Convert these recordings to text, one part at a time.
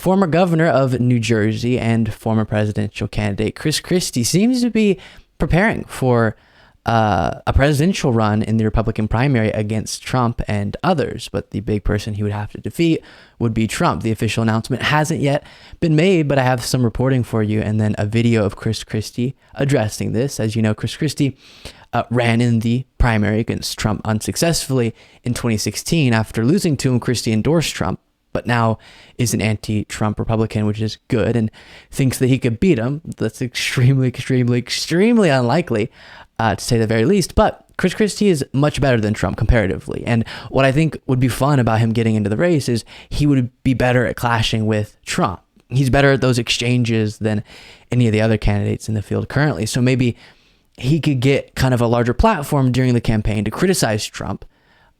former governor of New Jersey and former presidential candidate Chris Christie seems to be preparing for a presidential run in the Republican primary against Trump and others. But the big person he would have to defeat would be Trump. The official announcement hasn't yet been made, but I have some reporting for you and then a video of Chris Christie addressing this. As you know, Chris Christie ran in the primary against Trump unsuccessfully in 2016. After losing to him, Christie endorsed Trump, but now is an anti-Trump Republican, which is good, and thinks that he could beat him. That's extremely, extremely, extremely unlikely, to say the very least. But Chris Christie is much better than Trump comparatively. And what I think would be fun about him getting into the race is he would be better at clashing with Trump. He's better at those exchanges than any of the other candidates in the field currently. So maybe he could get kind of a larger platform during the campaign to criticize Trump,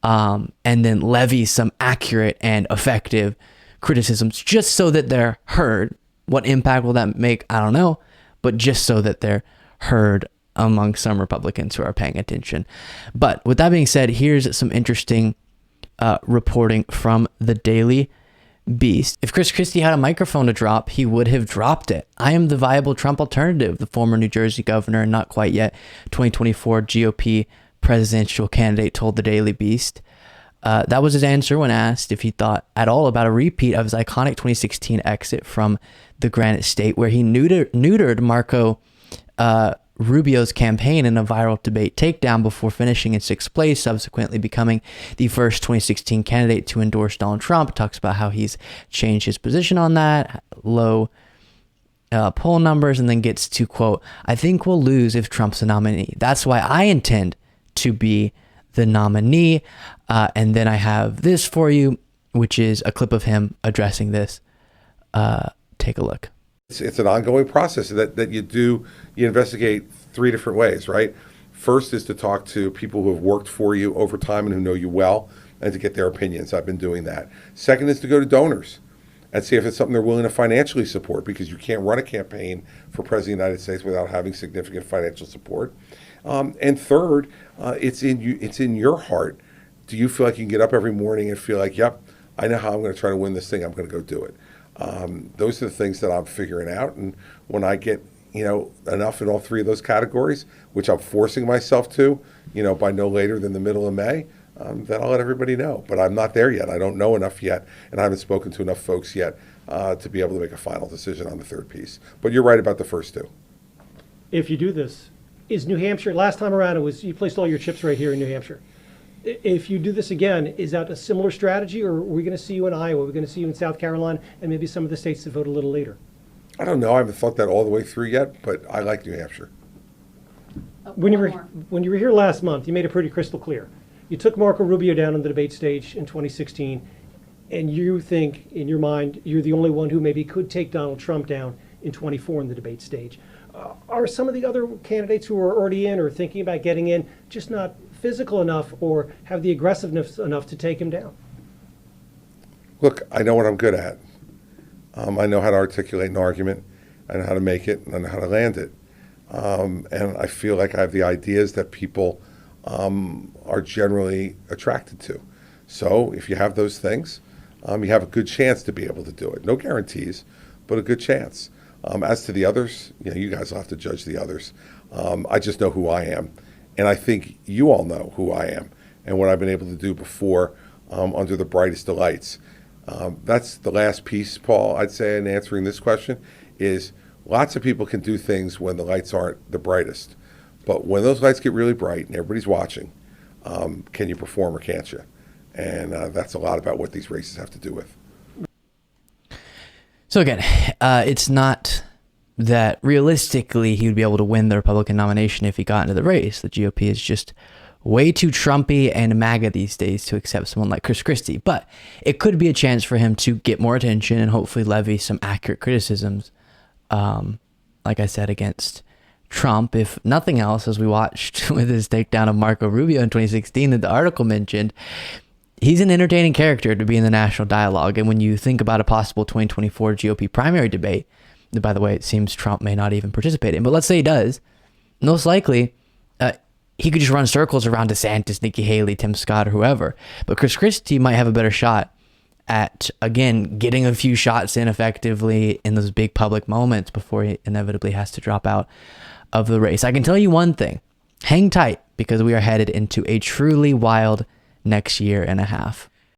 and then levy some accurate and effective criticisms just so that they're heard. What impact will that make? I don't know, but just so that they're heard among some Republicans who are paying attention. But with that being said, here's some interesting reporting from the Daily Beast. If Chris Christie had a microphone to drop, he would have dropped it. I am the viable Trump alternative, the former New Jersey governor and not quite yet 2024 GOP presidential candidate told the Daily Beast. That was his answer when asked if he thought at all about a repeat of his iconic 2016 exit from the Granite State, where he neutered Marco Rubio's campaign in a viral debate takedown before finishing in 6th place, subsequently becoming the first 2016 candidate to endorse Donald Trump. Talks about how he's changed his position on that, low poll numbers, and then gets to, quote, "I think we'll lose if Trump's the nominee. That's why I intend to be the nominee." And then I have this for you, which is a clip of him addressing this. Take a look. It's an ongoing process that you investigate 3 different ways, right? First is to talk to people who have worked for you over time and who know you well, and to get their opinions. I've been doing that. Second is to go to donors and see if it's something they're willing to financially support, because you can't run a campaign for President of the United States without having significant financial support. And third, it's in your heart. Do you feel like you can get up every morning and feel like, yep, I know how I'm going to try to win this thing. I'm going to go do it. Those are the things that I'm figuring out. And when I get, enough in all 3 of those categories, which I'm forcing myself to, by no later than the middle of May, then I'll let everybody know. But I'm not there yet. I don't know enough yet. And I haven't spoken to enough folks yet to be able to make a final decision on the 3rd piece. But you're right about the first 2. If you do this, is New Hampshire, last time around, you placed all your chips right here in New Hampshire. If you do this again, is that a similar strategy, or are we going to see you in Iowa? Are we going to see you in South Carolina and maybe some of the states that vote a little later? I don't know. I haven't thought that all the way through yet, but I like New Hampshire. When you were here last month, you made it pretty crystal clear. You took Marco Rubio down on the debate stage in 2016, and you think, in your mind, you're the only one who maybe could take Donald Trump down in 24 in the debate stage. Are some of the other candidates who are already in or thinking about getting in just not physical enough or have the aggressiveness enough to take him down? Look, I know what I'm good at. I know how to articulate an argument. I know how to make it, and I know how to land it. And I feel like I have the ideas that people are generally attracted to. So if you have those things, you have a good chance to be able to do it. No guarantees, but a good chance. As to the others, you guys will have to judge the others. I just know who I am. And I think you all know who I am and what I've been able to do before under the brightest of lights. That's the last piece, Paul, I'd say, in answering this question, is lots of people can do things when the lights aren't the brightest. But when those lights get really bright and everybody's watching, can you perform or can't you? And that's a lot about what these races have to do with. So again, it's not that realistically he would be able to win the Republican nomination if he got into the race. The GOP is just way too Trumpy and MAGA these days to accept someone like Chris Christie. But it could be a chance for him to get more attention and hopefully levy some accurate criticisms, like I said, against Trump. If nothing else, as we watched with his takedown of Marco Rubio in 2016 that the article mentioned, he's an entertaining character to be in the national dialogue. And when you think about a possible 2024 GOP primary debate, that, by the way, it seems Trump may not even participate in, but let's say he does, most likely he could just run circles around DeSantis, Nikki Haley, Tim Scott, or whoever. But Chris Christie might have a better shot at, again, getting a few shots in effectively in those big public moments before he inevitably has to drop out of the race. I can tell you one thing, hang tight, because we are headed into a truly wild next year and a half.